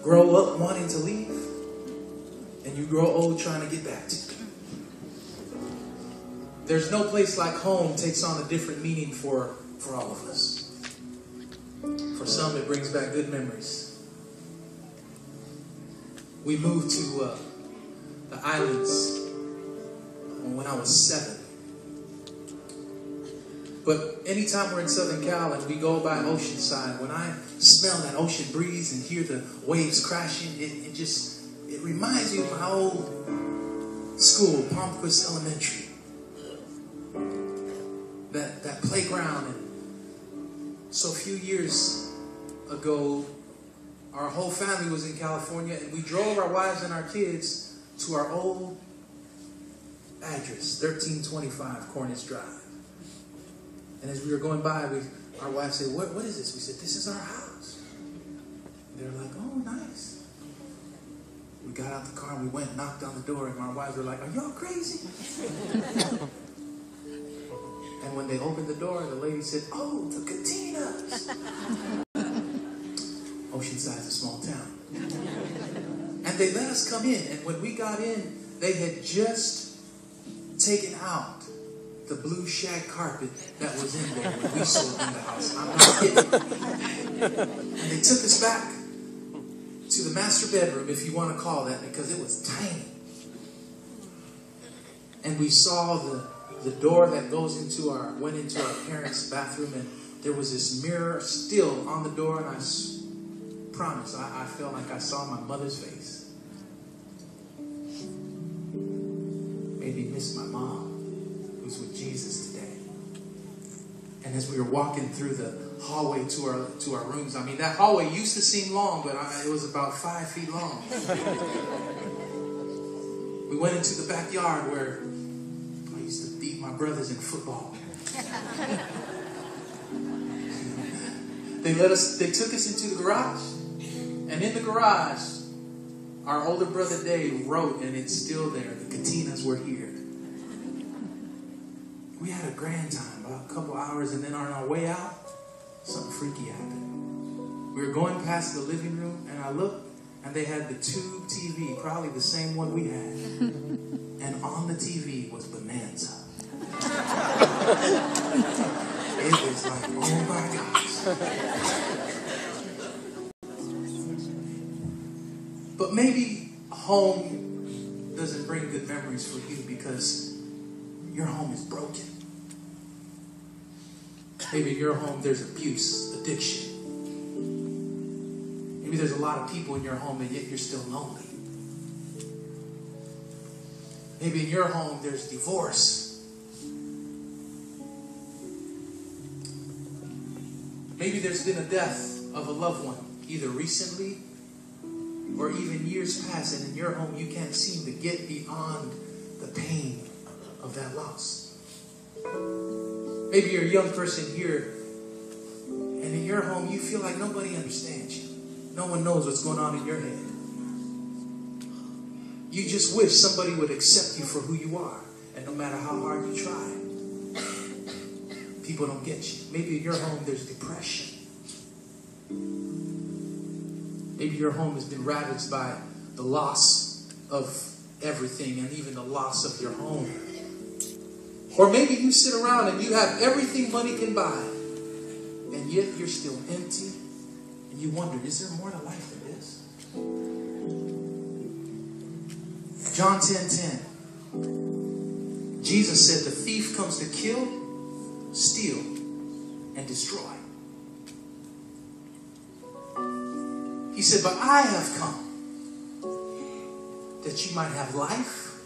grow up wanting to leave, and you grow old trying to get back to. There's no place like home takes on a different meaning for all of us. For some, it brings back good memories. We moved to the islands when I was 7. But anytime we're in Southern Cal and we go by Oceanside, when I smell that ocean breeze and hear the waves crashing, it reminds me of my old school, Palmquist Elementary. That playground. And so a few years ago, our whole family was in California, and we drove our wives and our kids to our old address, 1325 Cornish Drive. And as we were going by, our wife said, what is this? We said, this is our house. And they're like, oh, nice. We got out the car and we went and knocked on the door, and my wives were like, are y'all crazy? And when they opened the door, the lady said, oh, the Katinas. Oceanside's a small town. And they let us come in. And when we got in, they had just taken out the blue shag carpet that was in there when we sold in the house. I'm not kidding. And they took us back to the master bedroom, if you want to call that, because it was tiny. And we saw the door that went into our parents' bathroom, and there was this mirror still on the door, and I promise, I felt like I saw my mother's face. Maybe miss my mom, who's with Jesus today. And as we were walking through the hallway to our rooms, I mean, that hallway used to seem long, but it was about 5 feet long. We went into the backyard where I used to beat my brothers in football. They took us into the garage, and in the garage, our older brother Dave wrote, and it's still there, the Katinas were here. We had a grand time, about a couple hours, and then on our way out, something freaky happened. We were going past the living room, and I looked, and they had the tube TV, probably the same one we had. And on the TV was Bonanza. It was like, oh my gosh. But maybe home doesn't bring good memories for you because your home is broken. Maybe in your home there's abuse, addiction. Maybe there's a lot of people in your home and yet you're still lonely. Maybe in your home there's divorce. Maybe there's been a death of a loved one, either recently or even years past, and in your home you can't seem to get beyond the pain of that loss. Maybe you're a young person here, and in your home you feel like nobody understands you. No one knows what's going on in your head. You just wish somebody would accept you for who you are, and no matter how hard you try, people don't get you. Maybe in your home there's depression. Maybe your home has been ravaged by the loss of everything and even the loss of your home. Or maybe you sit around and you have everything money can buy, and yet you're still empty, and you wonder, is there more to life than this? John 10:10. Jesus said the thief comes to kill, steal, and destroy. He said, but I have come that you might have life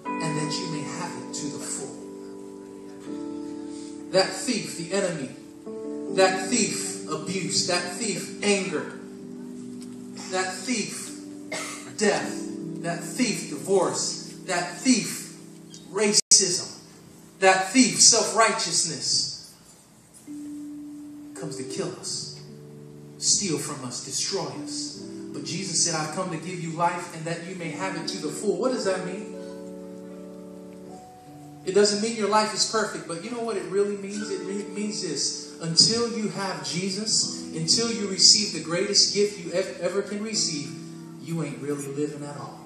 and that you may have it to the full. That thief, the enemy, that thief, abuse, that thief, anger, that thief, death, that thief, divorce, that thief, racism, that thief, self-righteousness, comes to kill us, steal from us, destroy us. But Jesus said, I've come to give you life and that you may have it to the full. What does that mean? It doesn't mean your life is perfect, but you know what it really means? It means this. until you have Jesus, until you receive the greatest gift you ever can receive, you ain't really living at all.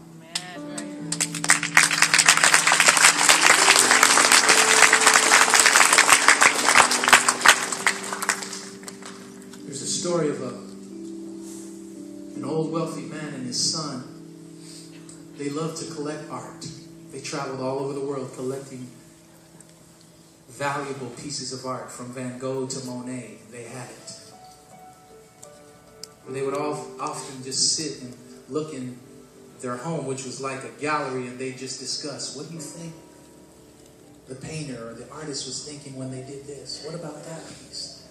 There's a story of an old wealthy man and his son. They loved to collect art. They traveled all over the world collecting valuable pieces of art, from Van Gogh to Monet. They had it. They would often just sit and look in their home, which was like a gallery, and they just discuss, what do you think the painter or the artist was thinking when they did this? What about that piece?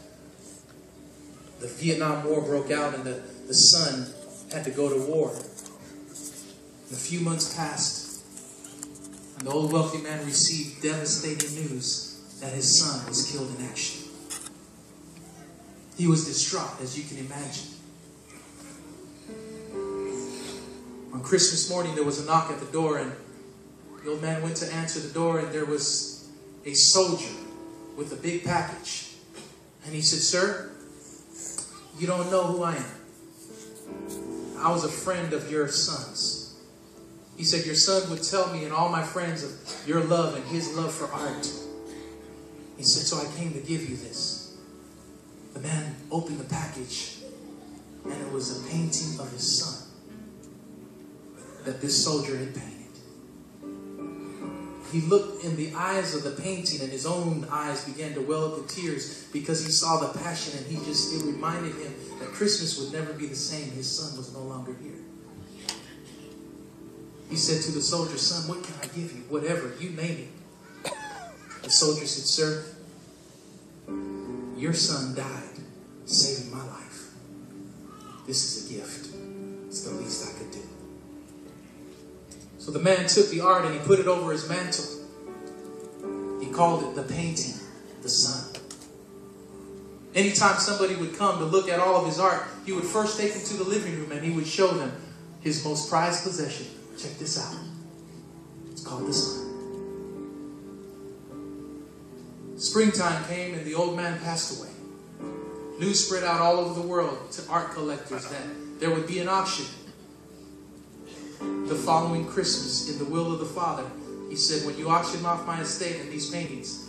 The Vietnam War broke out, and the son had to go to war. And a few months passed, and the old wealthy man received devastating news that his son was killed in action. He was distraught, as you can imagine. On Christmas morning, there was a knock at the door, and the old man went to answer the door, and there was a soldier with a big package. And he said, "Sir, you don't know who I am. I was a friend of your son's." He said, "Your son would tell me and all my friends of your love and his love for art." He said, "So I came to give you this." The man opened the package, and it was a painting of his son that this soldier had painted. He looked in the eyes of the painting, and his own eyes began to well up with tears because he saw the passion, and it reminded him that Christmas would never be the same. His son was no longer here. He said to the soldier, "Son, what can I give you? Whatever, you name it." The soldier said, "Sir, your son died saving my life. This is a gift. It's the least I could do." So the man took the art and he put it over his mantle. He called it the painting, the son. Anytime somebody would come to look at all of his art, he would first take them to the living room and he would show them his most prized possession. Check this out. It's called the sun. Springtime came and the old man passed away. News spread out all over the world to art collectors that there would be an auction. The following Christmas, in the will of the Father, he said, "When you auction off my estate and these paintings,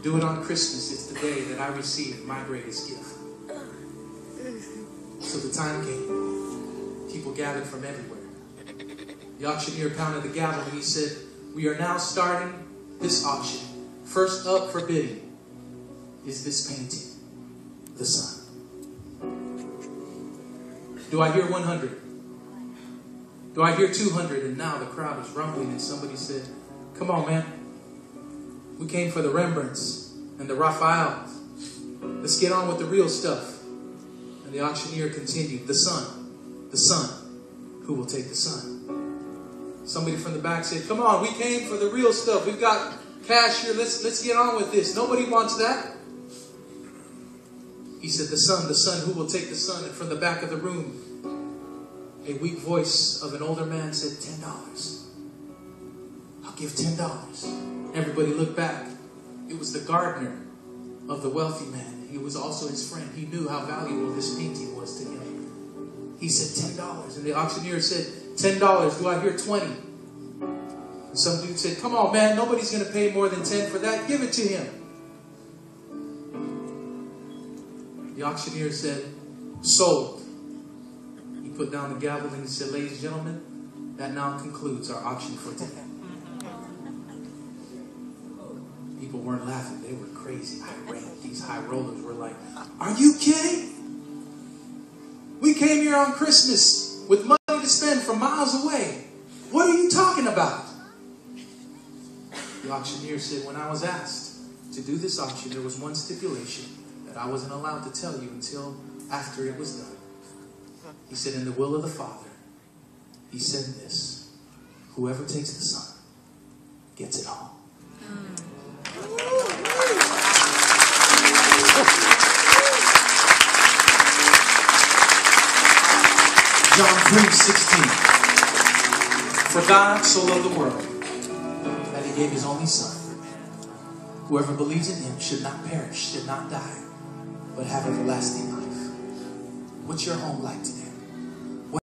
do it on Christmas. It's the day that I received my greatest gift." So the time came. People gathered from everywhere. The auctioneer pounded the gavel and he said, "We are now starting this auction. First up for bidding is this painting, the sun." Do I hear 100? Do I hear 200? And now the crowd is rumbling, and somebody said, "Come on, man. We came for the Rembrandts and the Raphaels. Let's get on with the real stuff." And the auctioneer continued, the son, who will take the sun?" Somebody from the back said, "Come on, we came for the real stuff. We've got cash here. Let's get on with this. Nobody wants that." He said, the son who will take the sun?" And from the back of the room, a weak voice of an older man said, $10. I'll give $10. Everybody looked back. It was the gardener of the wealthy man. He was also his friend. He knew how valuable this painting was to him. He said $10. And the auctioneer said, $10. Do I hear 20? And some dude said, "Come on, man. Nobody's going to pay more than 10 for that. Give it to him." The auctioneer said, "Sold." He put down the gavel and he said, "Ladies and gentlemen, that now concludes our auction for today." People weren't laughing. They were crazy. Irate. These high rollers were like, "Are you kidding? We came here on Christmas with money to spend from miles away. What are you talking about?" The auctioneer said, "When I was asked to do this auction, there was one stipulation that I wasn't allowed to tell you until after it was done." He said, "In the will of the Father, he said this: whoever takes the Son gets it all." John 3:16. "For God so loved the world that he gave his only Son. Whoever believes in him should not perish, should not die, but have everlasting life. What's your home like today?